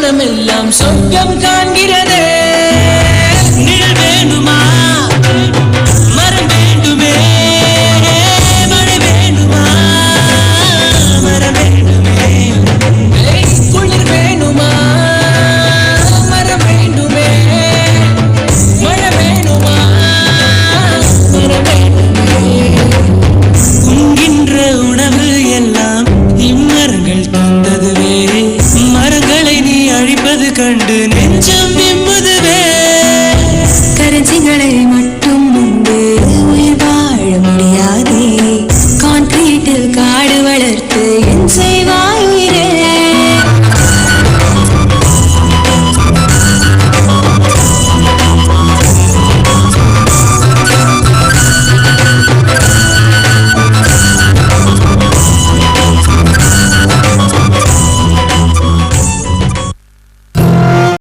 மனமெல்லாம் சொர்க்கம் காண்கிறதே நிழல் வேண்டுமா மரம் வேண்டுமே மழை வேண்டுமா மரம் வேண்டுமே குளிர் வேணுமா மரம் வேண்டுமே மழை வேணுமா மரம் வேண்டுமே உண்கின்ற உணவு எல்லாம் இம்மரங்கள் தந்ததுவே மரங்களை நீ அழிப்பது கண்டு நெஞ்சம் விம்முதுவே கரஞ்சிகளை மட்டும் உண்டு உயிர் வாழ முடியாது